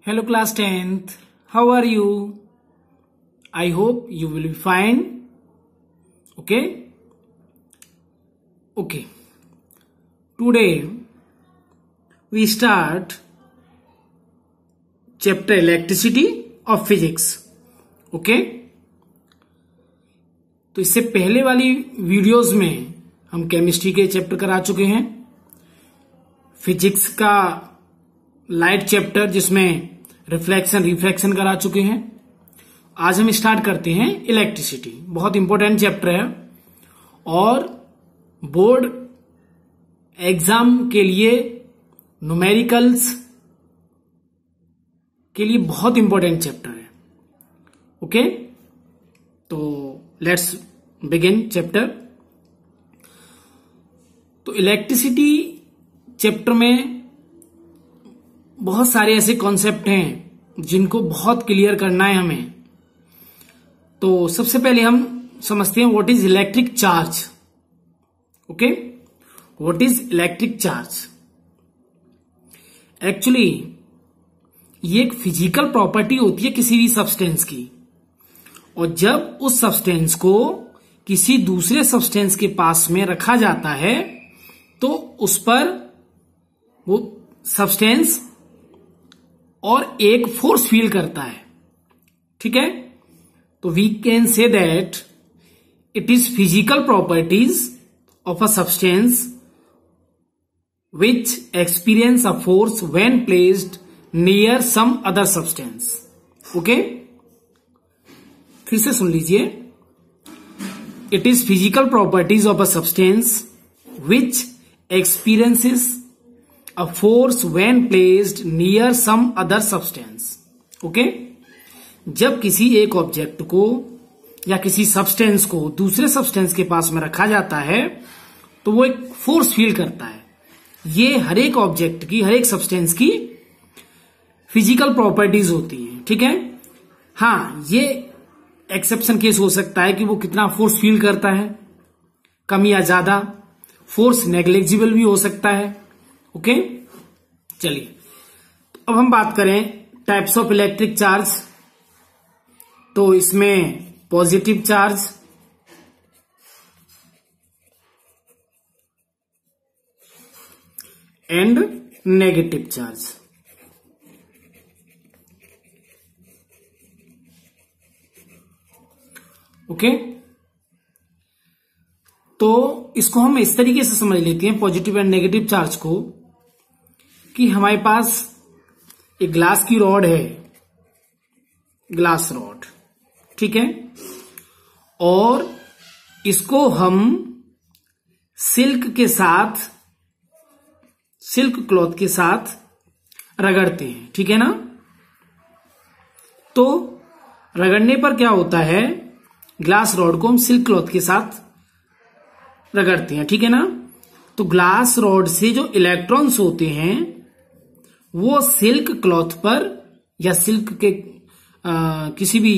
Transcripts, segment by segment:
Hello class 10th, how are you? I hope you will be fine. Okay? Okay. Today we start chapter electricity of physics. Okay? तो इससे पहले वाली videos में हम chemistry के chapter करा चुके हैं, फिजिक्स का लाइट चैप्टर जिसमें रिफ्लेक्शन रिफ्रैक्शन करा चुके हैं। आज हम स्टार्ट करते हैं इलेक्ट्रिसिटी। बहुत इंपॉर्टेंट चैप्टर है और बोर्ड एग्जाम के लिए न्यूमेरिकल्स के लिए बहुत इंपॉर्टेंट चैप्टर है। ओके, तो लेट्स बिगिन चैप्टर। तो इलेक्ट्रिसिटी चैप्टर में बहुत सारे ऐसे कॉन्सेप्ट हैं जिनको बहुत क्लियर करना है हमें। तो सबसे पहले हम समझते हैं what is electric charge. Okay, what is electric charge? Actually ये एक फिजिकल प्रॉपर्टी होती है किसी भी सब्सटेंस की, और जब उस सब्सटेंस को किसी दूसरे सब्सटेंस के पास में रखा जाता है तो उस पर वो सब्सटेंस और एक फोर्स फील करता है। ठीक है, तो we can say that it is physical properties of a substance which experience a force when placed near some other substance. Okay, फिर से सुन लीजिए। It is physical properties of a substance which experiences a force when placed near some other substance. Okay, जब किसी एक object को या किसी सब्सटेंस को दूसरे सब्सटेंस के पास में रखा जाता है तो वो एक फोर्स फील करता है। ये हर एक ऑब्जेक्ट की, हर एक सब्सटेंस की फिजिकल प्रॉपर्टीज होती हैं। ठीक है, हाँ, ये एक्सेप्शन केस हो सकता है कि वो कितना फोर्स फील करता है, कम या ज्यादा। फोर्स नेग्लिजिबल भी हो सकता है। ओके, चलिए अब हम बात करें टाइप्स ऑफ इलेक्ट्रिक चार्ज। तो इसमें positive charge, and negative charge. Okay, तो इसको हम इस तरीके से समझ लेते हैं पॉजिटिव एंड नेगेटिव चार्ज को कि हमारे पास एक ग्लास की रॉड है, ग्लास रॉड। ठीक है, और इसको हम सिल्क के साथ, सिल्क क्लॉथ के साथ रगड़ते हैं। ठीक है ना, तो रगड़ने पर क्या होता है, ग्लास रॉड को हम सिल्क क्लॉथ के साथ रगड़ते हैं। ठीक है ना, तो ग्लास रॉड से जो इलेक्ट्रॉन्स होते हैं वो सिल्क क्लॉथ पर या सिल्क के किसी भी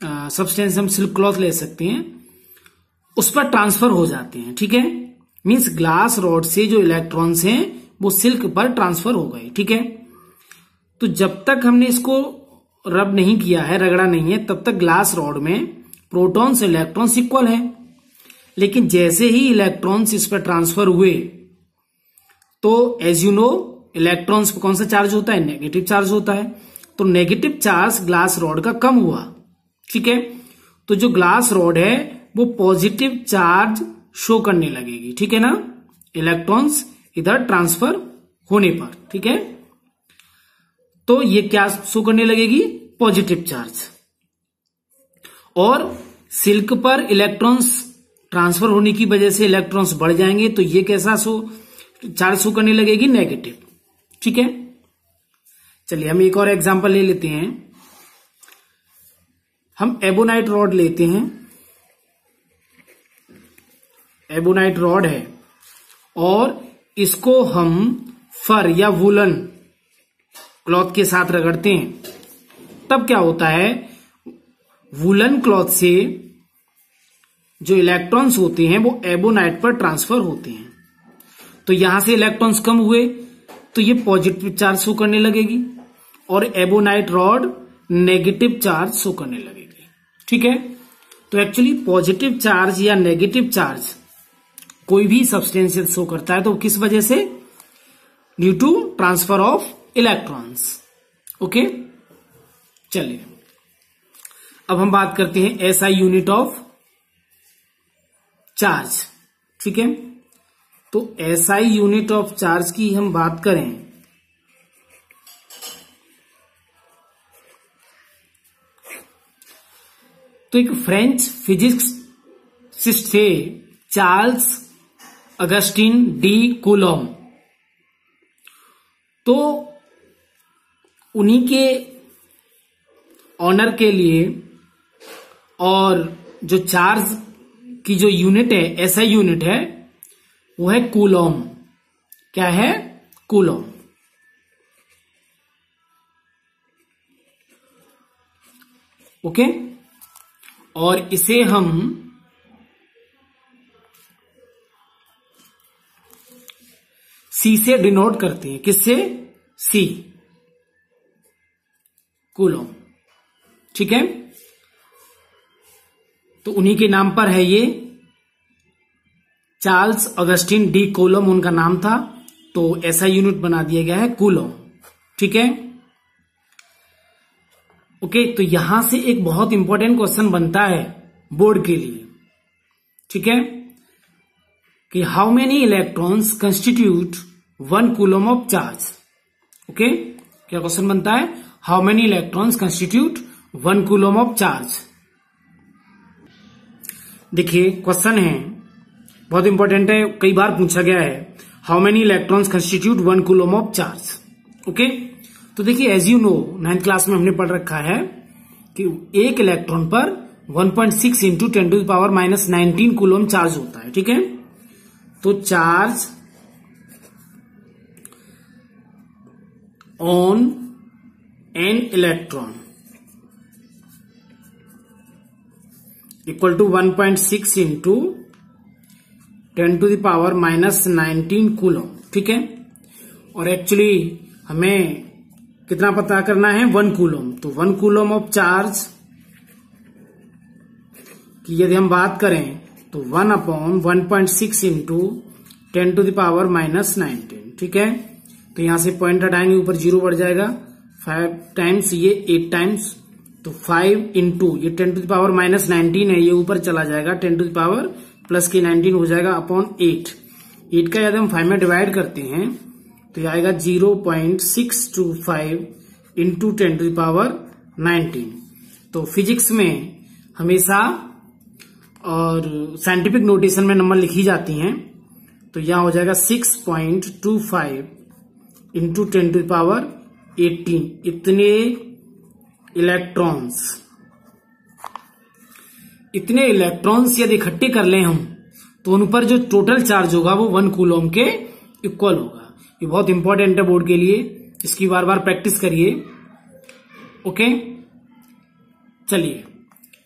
सब्सटेंस, हम सिल्क क्लॉथ ले सकते हैं, उस पर ट्रांसफर हो जाते हैं। ठीक है, मींस ग्लास रॉड से जो इलेक्ट्रॉन्स हैं वो सिल्क पर ट्रांसफर हो गए। ठीक है, तो जब तक हमने इसको रब नहीं किया है, रगड़ा नहीं है, तब तक ग्लास रॉड में प्रोटॉन्स इलेक्ट्रॉन्स इक्वल है। लेकिन जैसे ही इलेक्ट्रॉन्स इस पर ट्रांसफर हुए तो एज यू नो इलेक्ट्रॉन्स पर कौन सा चार्ज होता है, नेगेटिव चार्ज होता है। तो नेगेटिव चार्ज ग्लास रॉड का कम हुआ। ठीक है, तो जो ग्लास रॉड है वो पॉजिटिव चार्ज शो करने लगेगी। ठीक है ना, इलेक्ट्रॉन्स इधर ट्रांसफर होने पर। ठीक है, तो ये क्या शो करने लगेगी, पॉजिटिव चार्ज। और सिल्क पर इलेक्ट्रॉन्स ट्रांसफर होने की वजह से इलेक्ट्रॉन्स बढ़ जाएंगे, तो ये कैसा चार्ज शो करने लगेगी, नेगेटिव। ठीक है, चलिए हम एक और एग्जांपल ले लेते हैं। हम एबोनाइट रॉड लेते हैं। एबोनाइट रॉड है और इसको हम फर या वुलन क्लॉथ के साथ रगड़ते हैं, तब क्या होता है, वुलन क्लॉथ से जो इलेक्ट्रॉन्स होते हैं वो एबोनाइट पर ट्रांसफर होते हैं। तो यहां से इलेक्ट्रॉन्स कम हुए तो ये पॉजिटिव चार्ज शो करने लगेगी, और ebonite rod negative charge show करने लगेगी। ठीक है, तो एक्चुअली पॉजिटिव चार्ज या नेगेटिव चार्ज कोई भी सब्सटेंस शो करता है तो किस वजह से, due to transfer of electrons. Okay, चलिए अब हम बात करते हैं एसआई यूनिट ऑफ चार्ज। ठीक है, तो एसआई यूनिट ऑफ चार्ज की हम बात करें तो एक फ्रेंच फिजिसिस्ट थे चार्ल्स अगस्टिन डी कूलॉम, तो उन्हीं के ऑनर के लिए और जो चार्ज की जो यूनिट है, ऐसा यूनिट है, वो है कूलॉम। क्या है? कूलॉम। ओके, और इसे हम सी से डिनोट करते हैं। किससे? सी, कूलॉम। ठीक है, तो उन्हीं के नाम पर है ये, चार्ल्स अगस्टिन डी कूलॉम उनका नाम था, तो ऐसा यूनिट बना दिया गया है कूलॉम। ठीक है, ओके, तो यहां से एक बहुत इंपॉर्टेंट क्वेश्चन बनता है बोर्ड के लिए। ठीक है, कि how many electrons constitute 1 coulomb of charge. Okay, क्या क्वेश्चन बनता है? How many electrons constitute 1 coulomb of charge. देखिए क्वेश्चन है, बहुत इंपॉर्टेंट है, कई बार पूछा गया है, how many electrons constitute 1 coulomb of charge. Okay, तो देखिए as you know 9th class में हमने पढ़ रखा है कि एक इलेक्ट्रॉन पर 1.6 इंटू 10⁻⁻19 कूलम चार्ज होता है। ठीक है, तो charge on an electron equal to 1.6 into 10⁻⁻19 coulomb. ठीक है, और एक्चुअली हमें कितना पता करना है? 1 कूलम। तो 1 कूलम ऑफ चार्ज की यदि हम बात करें तो 1/1.6 इंटू 10⁻⁻19। ठीक है, तो यहां से पॉइंट हटाएंगे, ऊपर 0 बढ़ जाएगा, 5 टाइम्स ये 8 टाइम्स, तो 5 इंटू ये 10⁻⁻19 है, ये ऊपर चला जाएगा, 10 प्लस के 19 हो जाएगा अपॉन 8। 8 का यदि हम 5 में डिवाइड करते हैं तो ये आएगा 0.625 इंटू 10⁻19। तो फिजिक्स में हमेशा और साइंटिफिक नोटेशन में नंबर लिखी जाती हैं, तो यहां हो जाएगा 6.25 इंटू 10⁻18। इतने इलेक्ट्रॉन्स यदि इकट्ठे कर लें हम तो उन पर जो टोटल चार्ज होगा वो 1 कूलम के इक्वल होगा। ये बहुत इंपॉर्टेंट है बोर्ड के लिए, इसकी बार बार प्रैक्टिस करिए। ओके, चलिए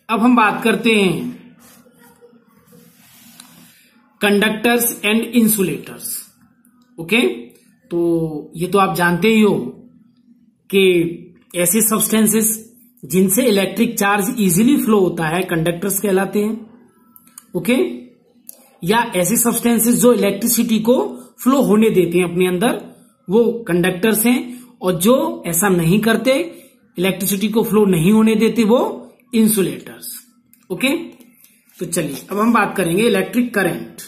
अब हम बात करते हैं कंडक्टर्स एंड इंसुलेटर्स। ओके, तो ये तो आप जानते ही हो कि ऐसे सब्सटेंसेस जिनसे इलेक्ट्रिक चार्ज इजीली फ्लो होता है कंडक्टर्स कहलाते हैं। ओके, या ऐसे सब्सटेंसेस जो इलेक्ट्रिसिटी को फ्लो होने देते हैं अपने अंदर, वो कंडक्टर्स हैं, और जो ऐसा नहीं करते, इलेक्ट्रिसिटी को फ्लो नहीं होने देते, वो इंसुलेटर्स। ओके, तो चलिए अब हम बात करेंगे electric current.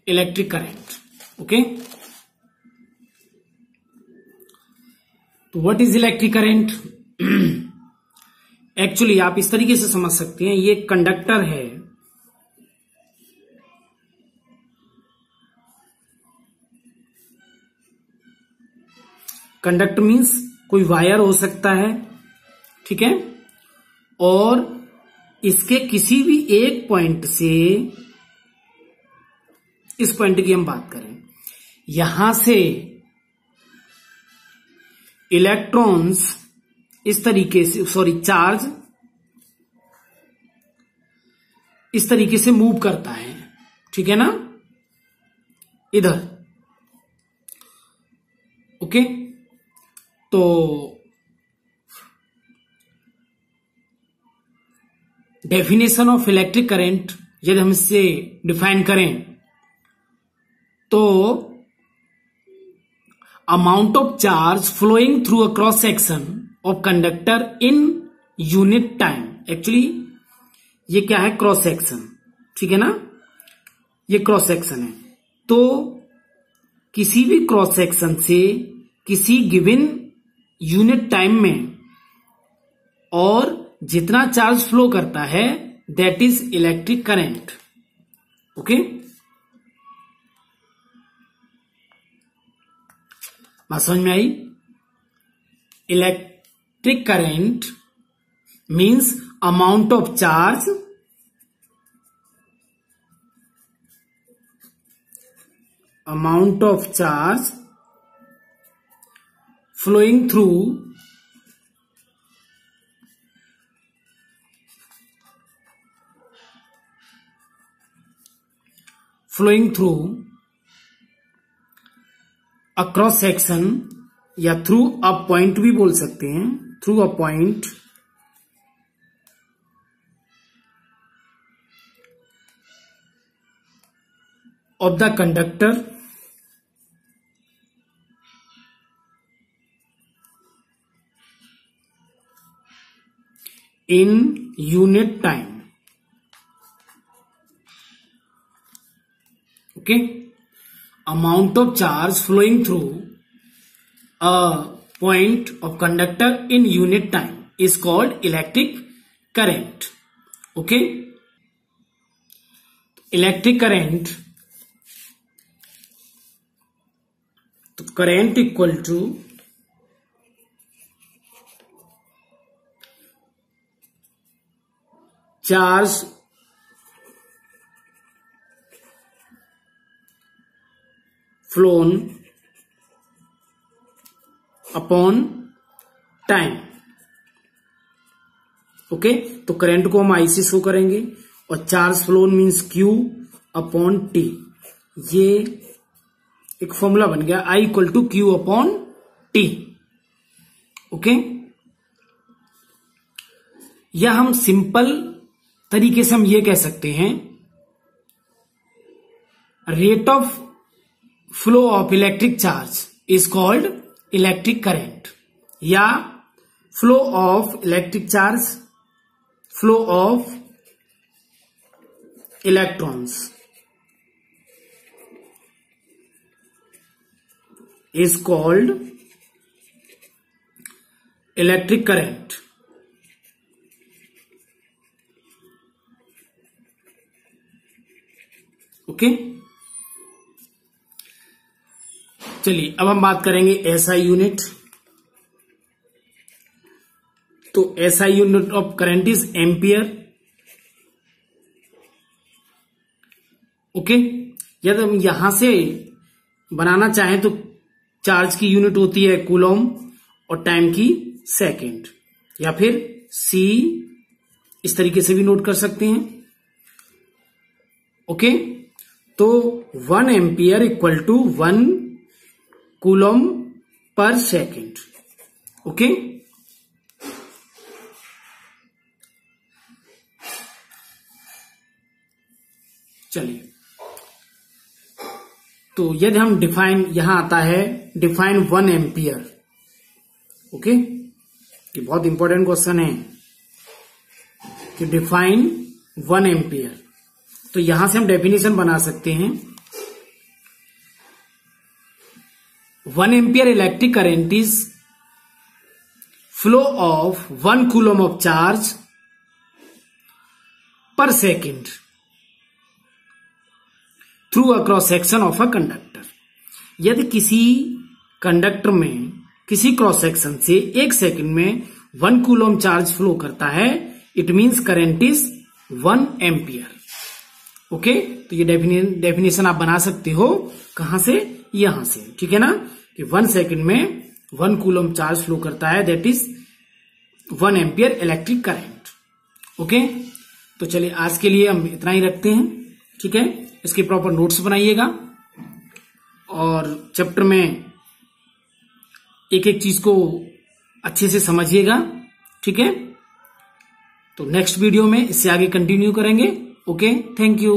Electric current. Okay, तो what is electric current? Actually आप इस तरीके से समझ सकते हैं, ये कंडक्टर है, कंडक्टर मीन्स कोई वायर हो सकता है, ठीक है, और इसके किसी भी एक पॉइंट से, इस पॉइंट की हम बात करें, यहां से इलेक्ट्रॉन्स इस तरीके से, चार्ज इस तरीके से मूव करता है, ठीक है ना, इधर। ओके, तो डेफिनेशन ऑफ इलेक्ट्रिक करंट यदि हम इससे डिफाइन करें तो amount of charge flowing through a cross section of conductor in unit time. Actually ये क्या है, क्रॉस सेक्शन, ठीक है ना, ये क्रॉस सेक्शन है। तो किसी भी क्रॉस सेक्शन से किसी गिवन यूनिट टाइम में और जितना चार्ज फ्लो करता है that is electric current. Okay, बात समझ में आई? Electric current means amount of charge flowing through a cross section या थ्रू अ पॉइंट भी बोल सकते हैं, through a point of the conductor in unit time. Okay, amount of charge flowing through a point of conductor in unit time is called electric current. Okay, electric current, तो current equal to charge flown upon time. Okay, तो current को हम I से show करेंगे और charge flown means q upon t. ये एक formula बन गया, I equal to q upon t. Okay, या हम सिंपल तरीके से हम ये कह सकते हैं rate of flow of electric charge is called electric current, या flow of electric charge, flow of electrons is called electric current. Okay, चलिए अब हम बात करेंगे एसआई यूनिट। तो SI unit of current is ampere. Okay, यदि हम यहां से बनाना चाहें तो चार्ज की यूनिट होती है कूलॉम और टाइम की सेकंड, या फिर सी इस तरीके से भी नोट कर सकते हैं। ओके, तो 1 ampere equal to 1 coulomb per second. Okay, चलिए, तो यदि हम डिफाइन, यहां आता है डिफाइन 1 एम्पियर। ओके, ये बहुत इंपॉर्टेंट क्वेश्चन है कि डिफाइन 1 एम्पियर। तो यहां से हम डेफिनेशन बना सकते हैं 1 ampere electric current is flow of 1 coulomb of charge per second through a cross section of a conductor. यदि किसी कंडक्टर में किसी क्रॉस सेक्शन से 1 सेकेंड में 1 कूलम चार्ज फ्लो करता है, it means current is 1 ampere. Okay, तो ये डेफिनेशन आप बना सकते हो कहां से, यहां से, ठीक है ना, कि 1 सेकेंड में 1 कूलम चार्ज फ्लो करता है, that is 1 ampere electric current. Okay, तो चलिए आज के लिए हम इतना ही रखते हैं, ठीक है। इसके प्रॉपर नोट्स बनाइएगा और चैप्टर में एक एक चीज को अच्छे से समझिएगा, ठीक है। तो नेक्स्ट वीडियो में इससे आगे कंटिन्यू करेंगे। Okay, thank you.